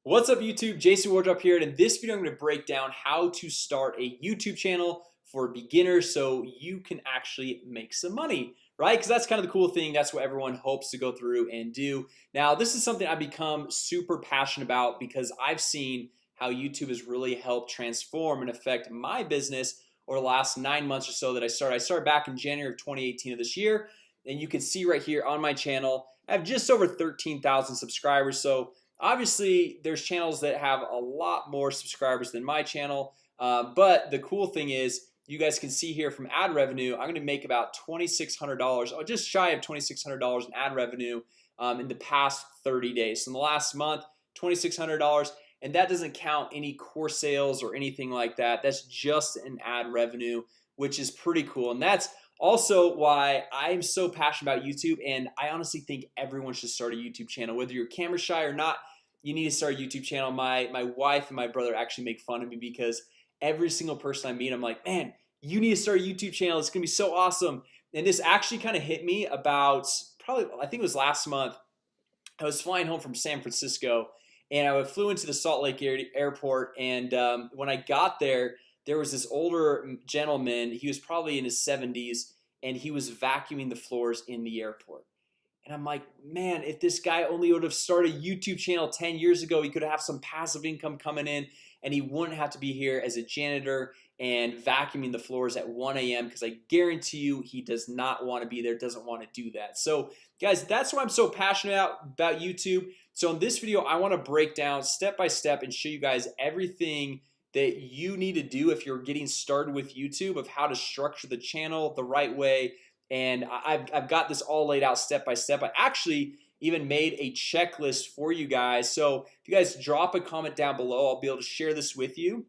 What's up YouTube? Jason Wardrop here, and in this video I'm going to break down how to start a YouTube channel for beginners so you can actually make some money, right? Because that's kind of the cool thing. That's what everyone hopes to go through and do. Now this is something I've become super passionate about because I've seen how YouTube has really helped transform and affect my business over the last 9 months or so that I started back in January of 2018 of this year, and you can see right here on my channel I have just over 13,000 subscribers. So obviously there's channels that have a lot more subscribers than my channel, but the cool thing is you guys can see here from ad revenue I'm gonna make about $2,600, or just shy of $2,600 in ad revenue in the past 30 days. So in the last month, $2,600, and that doesn't count any course sales or anything like that. That's just an ad revenue, which is pretty cool. And that's also why I'm so passionate about YouTube. And I honestly think everyone should start a YouTube channel, whether you're camera shy or not. You need to start a YouTube channel. My wife and my brother actually make fun of me because every single person I meet, I'm like, man, you need to start a YouTube channel. It's gonna be so awesome. And this actually kind of hit me about probably, I think it was last month. I was flying home from San Francisco and I flew into the Salt Lake airport, and when I got there, there was this older gentleman. He was probably in his 70s, and he was vacuuming the floors in the airport. And I'm like, man, if this guy only would have started a YouTube channel 10 years ago, he could have some passive income coming in, and he wouldn't have to be here as a janitor and vacuuming the floors at 1 a.m. because I guarantee you he does not want to be there, doesn't want to do that. So guys, that's why I'm so passionate about YouTube. So in this video I want to break down step by step and show you guys everything that you need to do if you're getting started with YouTube, of how to structure the channel the right way. And I've got this all laid out step by step. I actually even made a checklist for you guys. So if you guys drop a comment down below, I'll be able to share this with you.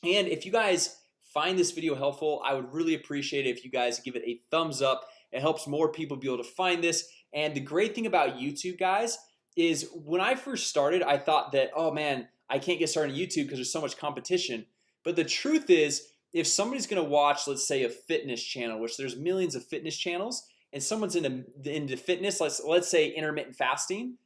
And if you guys find this video helpful, I would really appreciate it if you guys give it a thumbs up. It helps more people be able to find this. And the great thing about YouTube, guys, is when I first started, I thought that, oh man, I can't get started on YouTube because there's so much competition. But the truth is, if somebody's gonna watch, let's say, a fitness channel, which there's millions of fitness channels, and someone's into fitness, let's say intermittent fasting,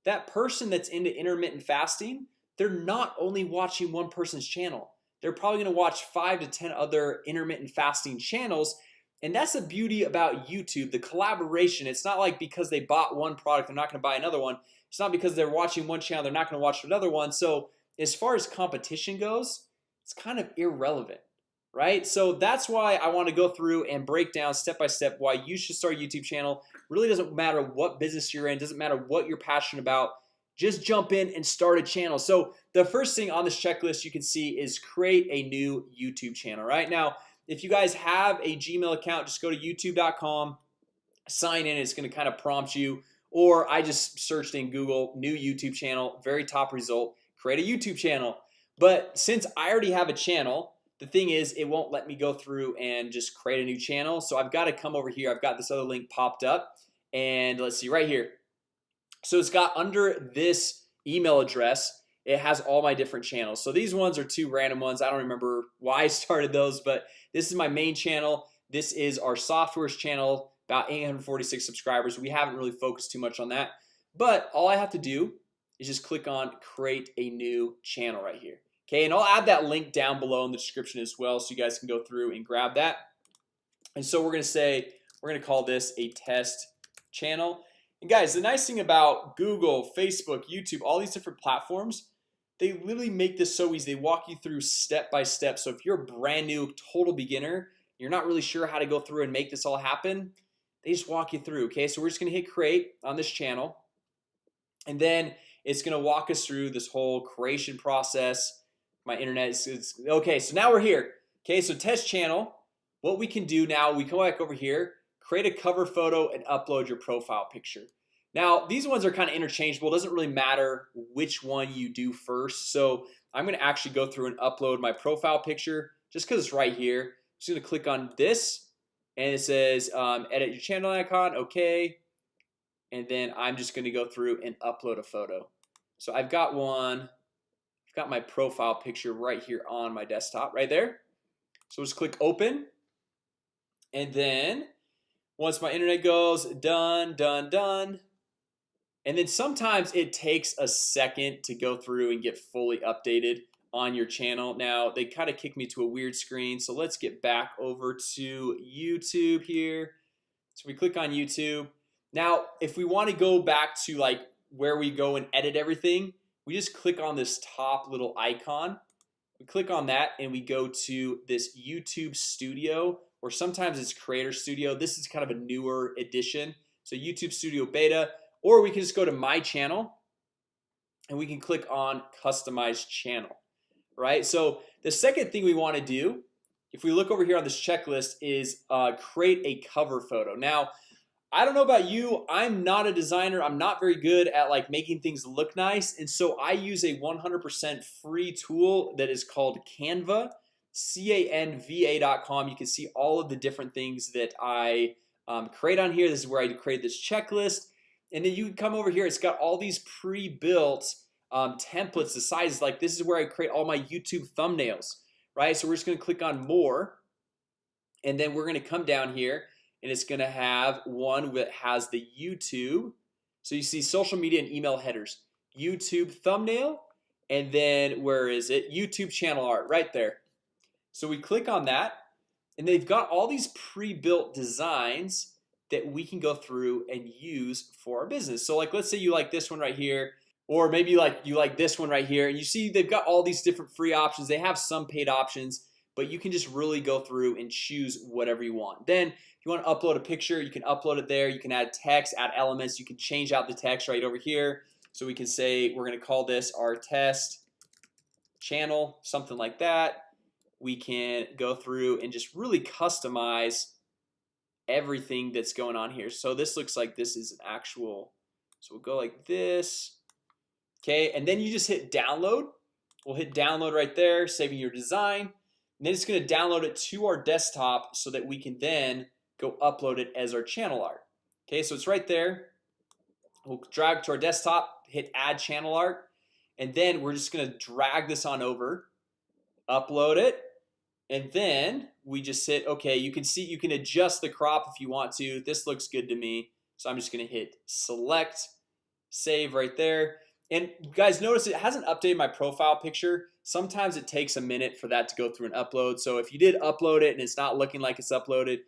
that person that's into intermittent fasting, they're not only watching one person's channel. They're probably gonna watch 5 to 10 other intermittent fasting channels. And that's the beauty about YouTube, the collaboration. It's not like because they bought one product they're not gonna buy another one. It's not because they're watching one channel they're not gonna watch another one. So as far as competition goes, it's kind of irrelevant, right? So that's why I want to go through and break down step by step why you should start a YouTube channel. Really doesn't matter what business you're in, doesn't matter what you're passionate about, just jump in and start a channel. So the first thing on this checklist you can see is create a new YouTube channel. Right now, if you guys have a Gmail account, just go to youtube.com, sign in. It's going to kind of prompt you, or I just searched in Google new YouTube channel, very top result, create a YouTube channel. But since I already have a channel, the thing is it won't let me go through and just create a new channel. So I've got to come over here. I've got this other link popped up, and let's see right here. So it's got under this email address, it has all my different channels. So these ones are two random ones. I don't remember why I started those, but this is my main channel. This is our softwares channel, about 846 subscribers. We haven't really focused too much on that, but all I have to do is just click on create a new channel right here. Okay, and I'll add that link down below in the description as well, so you guys can go through and grab that. And so we're gonna call this a test channel. And guys, the nice thing about Google, Facebook, YouTube, all these different platforms, they literally make this so easy. They walk you through step by step. So if you're a brand new total beginner, you're not really sure how to go through and make this all happen, they just walk you through. Okay, so we're just gonna hit create on this channel, and then it's gonna walk us through this whole creation process. My internet is okay. So now we're here. Okay, so test channel. What we can do now, we come back over here, create a cover photo and upload your profile picture. Now these ones are kind of interchangeable. It doesn't really matter which one you do first. So I'm gonna actually go through and upload my profile picture just because it's right here. I'm just gonna click on this, and it says edit your channel icon. Okay, and then I'm just gonna go through and upload a photo. So I've got one. I've got my profile picture right here on my desktop right there. So just click open, and then once my internet goes done, And then sometimes it takes a second to go through and get fully updated on your channel. Now they kind of kick me to a weird screen, so let's get back over to YouTube here. So we click on YouTube. Now if we want to go back to like where we go and edit everything, we just click on this top little icon. We click on that and we go to this YouTube Studio, or sometimes it's Creator Studio. This is kind of a newer edition, so YouTube Studio Beta. Or we can just go to my channel and we can click on customize channel, right? So the second thing we want to do, if we look over here on this checklist, is create a cover photo. Now I don't know about you, I'm not a designer. I'm not very good at like making things look nice, and so I use a 100% free tool that is called Canva, canva.com. You can see all of the different things that I create on here. This is where I create this checklist. And then you can come over here. It's got all these pre-built templates. The size, like this is where I create all my YouTube thumbnails, right? So we're just gonna click on more, and then we're gonna come down here, and it's gonna have one that has the YouTube. So you see social media and email headers, YouTube thumbnail, and then where is it? YouTube channel art right there. So we click on that, and they've got all these pre-built designs that we can go through and use for our business. So like let's say you like this one right here, or maybe you like this one right here, and you see they've got all these different free options. They have some paid options, but you can just really go through and choose whatever you want. Then if you want to upload a picture, you can upload it there. You can add text, add elements. You can change out the text right over here. So we can say we're gonna call this our test channel, something like that. We can go through and just really customize everything that's going on here. So this looks like this is an actual, so we'll go like this. Okay, and then you just hit download. We'll hit download right there, saving your design, and then it's going to download it to our desktop so that we can then go upload it as our channel art. Okay, so it's right there. We'll drag to our desktop, hit add channel art, and then we're just going to drag this on over, upload it, and then we just hit okay. You can see you can adjust the crop if you want to. This looks good to me, so I'm just gonna hit select, save right there. And you guys notice it hasn't updated my profile picture. Sometimes it takes a minute for that to go through and upload. So if you did upload it and it's not looking like it's uploaded,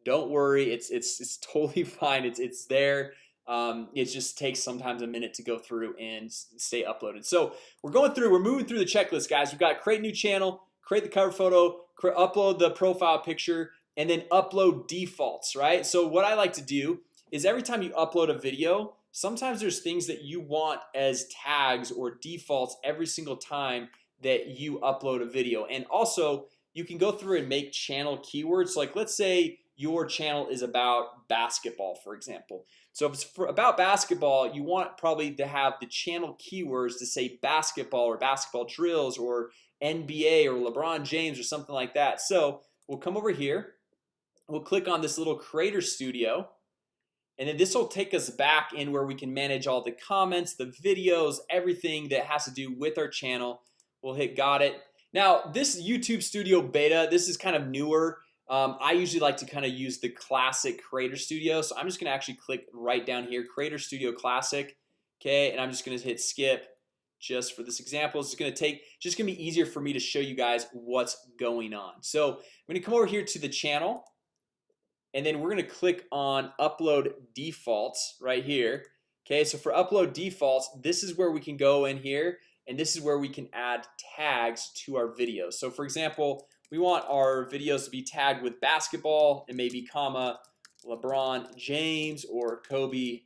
don't worry, it's totally fine. It's there. It just takes sometimes a minute to go through and stay uploaded. So we're moving through the checklist, guys. We've got create new channel, create the cover photo, upload the profile picture, and then upload defaults, right? So what I like to do is every time you upload a video, sometimes there's things that you want as tags or defaults every single time that you upload a video. And also you can go through and make channel keywords. Like let's say your channel is about basketball, for example. So if it's about basketball, you want probably to have the channel keywords to say basketball or basketball drills or NBA or LeBron James or something like that. So we'll come over here, we'll click on this little Creator Studio, and then this will take us back in where we can manage all the comments, the videos, everything that has to do with our channel. We'll hit got it. Now this YouTube Studio Beta, this is kind of newer. I usually like to kind of use the classic Creator Studio, so I'm just gonna actually click right down here, Creator Studio Classic. Okay, and I'm just gonna hit skip just for this example. It's gonna be easier for me to show you guys what's going on. So I'm gonna come over here to the channel, and then we're gonna click on upload defaults right here. Okay, so for upload defaults, this is where we can go in here, and this is where we can add tags to our videos. So for example, we want our videos to be tagged with basketball and maybe comma LeBron James or Kobe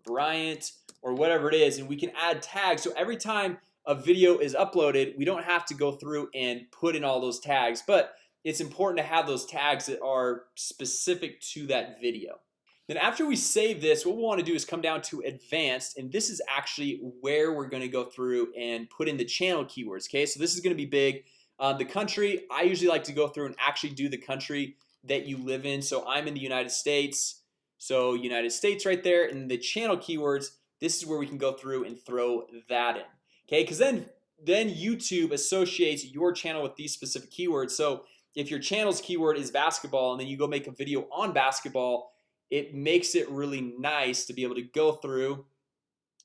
Bryant or whatever it is, and we can add tags. So every time a video is uploaded, we don't have to go through and put in all those tags, but it's important to have those tags that are specific to that video. Then after we save this, what we want to do is come down to advanced, and this is actually where we're going to go through and put in the channel keywords. Okay, so this is going to be big. The country, I usually like to go through and actually do the country that you live in. So I'm in the United States, so United States right there. And the channel keywords, this is where we can go through and throw that in. Okay, because then YouTube associates your channel with these specific keywords. So if your channel's keyword is basketball and then you go make a video on basketball, it makes it really nice to be able to go through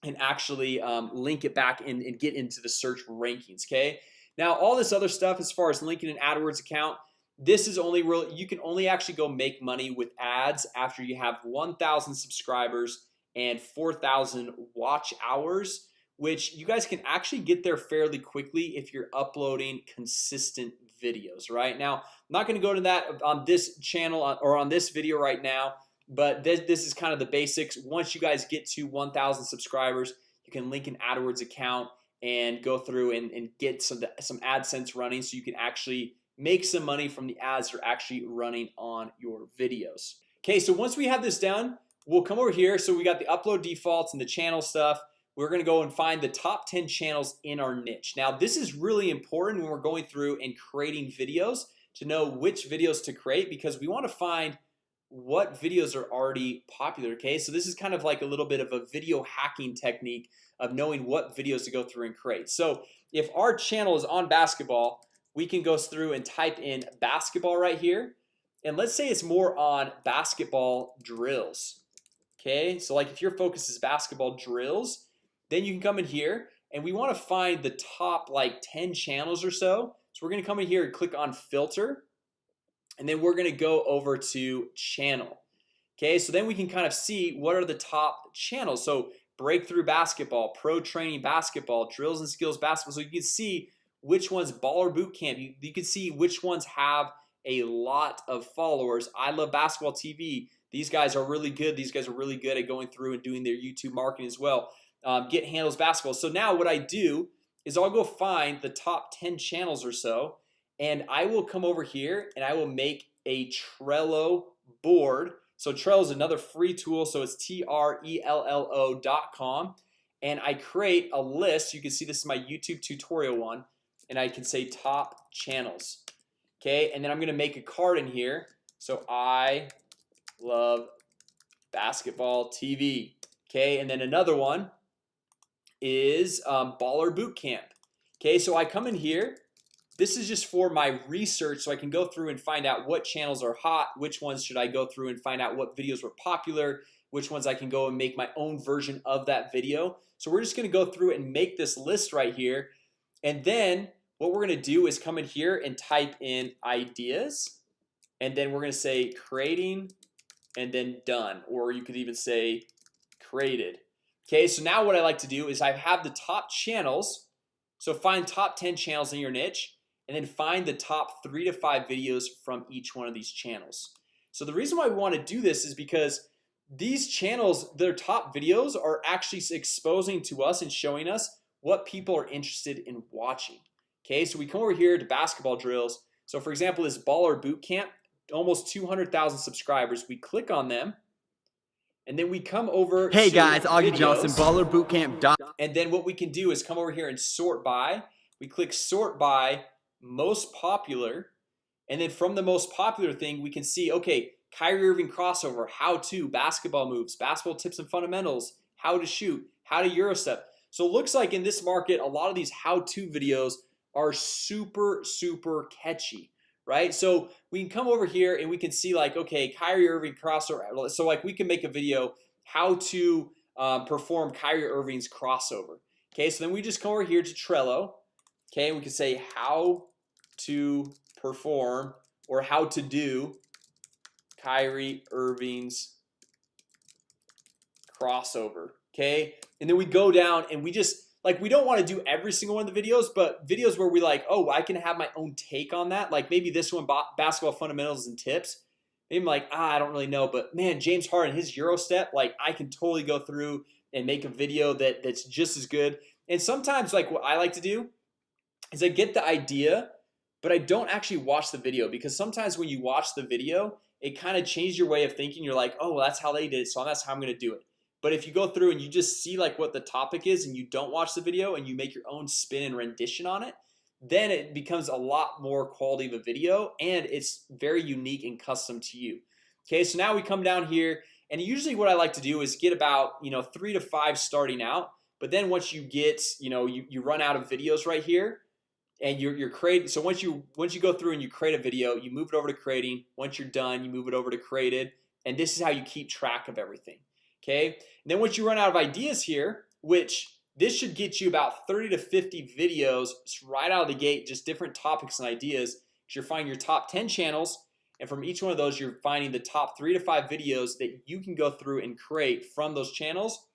and actually link it back and get into the search rankings. Okay, now all this other stuff as far as linking an AdWords account, this is only real. You can only actually go make money with ads after you have 1,000 subscribers and 4,000 watch hours, which you guys can actually get there fairly quickly if you're uploading consistent videos. Right now, I'm not going to go to that on this channel or on this video right now, but this is kind of the basics. Once you guys get to 1,000 subscribers, you can link an AdWords account and go through and get some AdSense running, so you can actually make some money from the ads that are actually running on your videos. Okay, so once we have this done, we'll come over here. So we got the upload defaults and the channel stuff. We're gonna go and find the top 10 channels in our niche. Now this is really important when we're going through and creating videos, to know which videos to create, because we want to find what videos are already popular. Okay, so this is kind of like a little bit of a video hacking technique of knowing what videos to go through and create. So if our channel is on basketball, we can go through and type in basketball right here, and let's say it's more on basketball drills. Okay, so like if your focus is basketball drills, then you can come in here and we want to find the top like 10 channels or so. So we're gonna come in here and click on filter, and then we're gonna go over to channel. Okay, so then we can kind of see what are the top channels. So breakthrough basketball, pro training basketball, drills and skills basketball. So you can see which ones, baller boot camp, you can see which ones have a lot of followers. I love basketball TV. These guys are really good. These guys are really good at going through and doing their YouTube marketing as well. Get handles basketball. So now what I do is I'll go find the top 10 channels or so, and I will come over here and I will make a Trello board. So Trello is another free tool. So it's Trello.com, and I create a list. You can see this is my YouTube tutorial one, and I can say top channels. Okay, and then I'm gonna make a card in here. So I love basketball TV. Okay, and then another one is baller boot camp. Okay, so I come in here. This is just for my research, so I can go through and find out what channels are hot, which ones should I go through and find out what videos were popular, which ones I can go and make my own version of that video. So we're just gonna go through and make this list right here, and then what we're gonna do is come in here and type in ideas, and then we're gonna say creating, and then done, or you could even say created. Okay, so now what I like to do is I have the top channels. So find top 10 channels in your niche, and then find the top 3 to 5 videos from each one of these channels. So the reason why we want to do this is because these channels, their top videos are actually exposing to us and showing us what people are interested in watching. Okay, so we come over here to basketball drills. So for example, this baller boot camp, almost 200,000 subscribers. We click on them, and then we come over. Hey guys, Augie Johnson, baller boot camp. And then what we can do is come over here and sort by. We click sort by most popular, and then from the most popular thing we can see, okay, Kyrie Irving crossover, how to, basketball moves, basketball tips and fundamentals, how to shoot, how to Euro step. So it looks like in this market a lot of these how-to videos are super catchy, right? So we can come over here and we can see like, okay, Kyrie Irving crossover. So like we can make a video how to perform Kyrie Irving's crossover. Okay, so then we just come over here to Trello. Okay, and we can say how to perform or how to do Kyrie Irving's crossover. Okay, and then we go down and we just like, we don't want to do every single one of the videos, but videos where we like, oh, I can have my own take on that. Like maybe this one, basketball fundamentals and tips. Maybe I'm like, I don't really know, but man, James Harden, his Euro step, like I can totally go through and make a video that's just as good. And sometimes like what I like to do is I get the idea, but I don't actually watch the video, because sometimes when you watch the video, it kind of changes your way of thinking. You're like, oh, well, that's how they did it, so that's how I'm gonna do it. But if you go through and you just see like what the topic is and you don't watch the video and you make your own spin and rendition on it, then it becomes a lot more quality of a video, and it's very unique and custom to you. Okay, so now we come down here, and usually what I like to do is get about 3 to 5 starting out. But then once you get you run out of videos right here, and you're creating. So once you go through and you create a video, you move it over to creating. Once you're done, you move it over to created, and this is how you keep track of everything. Okay, and then once you run out of ideas here, which this should get you about 30 to 50 videos right out of the gate, just different topics and ideas. You're finding your top 10 channels, and from each one of those you're finding the top 3 to 5 videos that you can go through and create from those channels,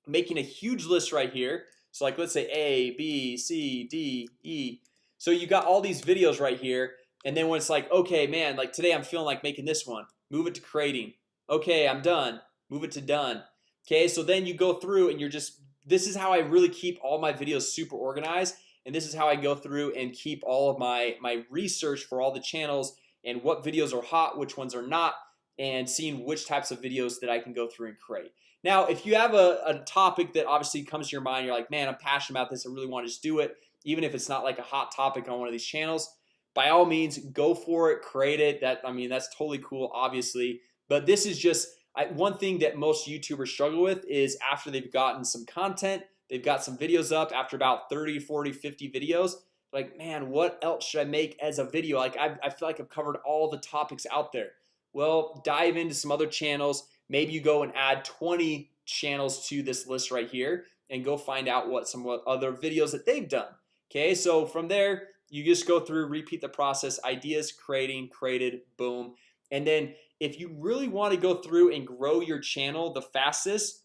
making a huge list right here. So like let's say A, B, C, D, E. So you got all these videos right here, and then when it's like, okay man, like today I'm feeling like making this one, move it to creating. Okay, I'm done, move it to done. Okay, so then you go through and you're just, this is how I really keep all my videos super organized, and this is how I go through and keep all of my research for all the channels and what videos are hot, which ones are not, and seeing which types of videos that I can go through and create. Now if you have a topic that obviously comes to your mind, you're like, man, I'm passionate about this, I really want to just do it, even if it's not like a hot topic on one of these channels, by all means go for it, create it. That, I mean, that's totally cool, obviously. But this is just one thing that most YouTubers struggle with is after they've gotten some content, they've got some videos up, after about 30, 40, 50 videos, like, man, what else should I make as a video? Like I feel like I've covered all the topics out there. Well, dive into some other channels. Maybe you go and add 20 channels to this list right here and go find out what some other videos that they've done. Okay, so from there you just go through, repeat the process, ideas, creating, created, boom. And then if you really want to go through and grow your channel the fastest,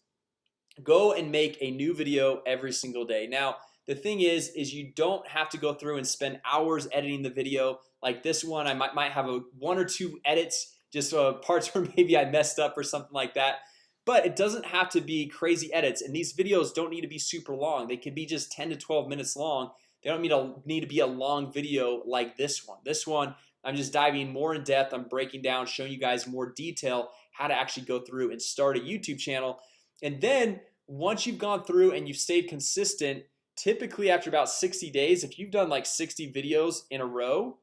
go and make a new video every single day. Now the thing is you don't have to go through and spend hours editing the video. Like this one, I might have one or two edits, just parts where maybe I messed up or something like that. But it doesn't have to be crazy edits, and these videos don't need to be super long. They can be just 10 to 12 minutes long. They don't need to be a long video like this one. This one, I'm just diving more in depth. I'm breaking down, showing you guys more detail how to actually go through and start a YouTube channel. And then once you've gone through and you've stayed consistent, typically after about 60 days, if you've done like 60 videos in a row,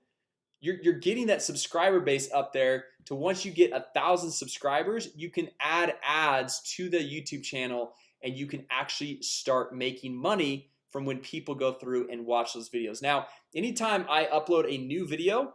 you're getting that subscriber base up there to once you get 1,000 subscribers, you can add ads to the YouTube channel and you can actually start making money from when people go through and watch those videos. Now anytime I upload a new video,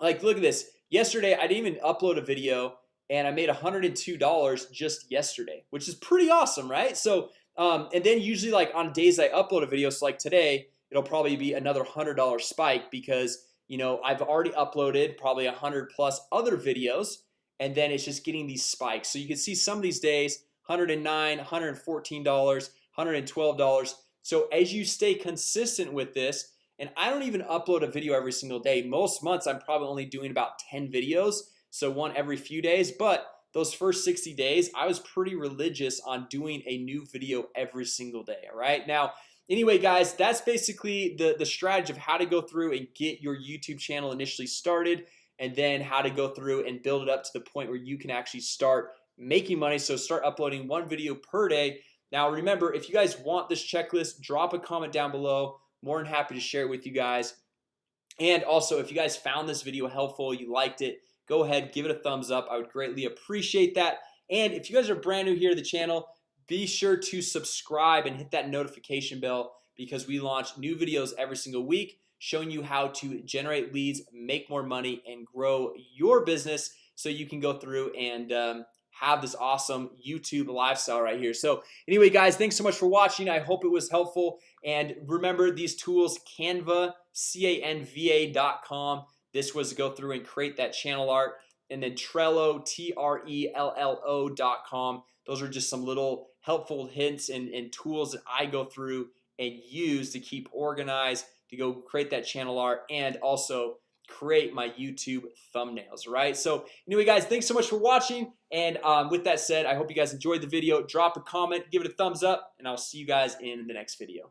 like look at this, yesterday I didn't even upload a video and I made $102 just yesterday, which is pretty awesome, right? So and then usually like on days I upload a video, so like today it'll probably be another $100 spike because you know I've already uploaded probably 100 plus other videos, and then it's just getting these spikes. So you can see some of these days $109, $114, $112. So as you stay consistent with this, and I don't even upload a video every single day. Most months I'm probably only doing about 10 videos, so one every few days. But those first 60 days I was pretty religious on doing a new video every single day. All right, now anyway guys, that's basically the strategy of how to go through and get your YouTube channel initially started, and then how to go through and build it up to the point where you can actually start making money. So start uploading one video per day. Now remember, if you guys want this checklist, drop a comment down below. More than happy to share it with you guys. And also if you guys found this video helpful, you liked it, go ahead, give it a thumbs up. I would greatly appreciate that. And if you guys are brand new here to the channel, be sure to subscribe and hit that notification bell, because we launch new videos every single week showing you how to generate leads, make more money, and grow your business so you can go through and have this awesome YouTube lifestyle right here. So anyway guys, thanks so much for watching. I hope it was helpful, and remember these tools, Canva, canva.com. This was to go through and create that channel art, and then Trello, Trello.com. Those are just some little helpful hints and tools that I go through and use to keep organized, to go create that channel art, and also create my YouTube thumbnails. Right, so anyway guys, thanks so much for watching, and with that said, I hope you guys enjoyed the video. Drop a comment, give it a thumbs up, and I'll see you guys in the next video.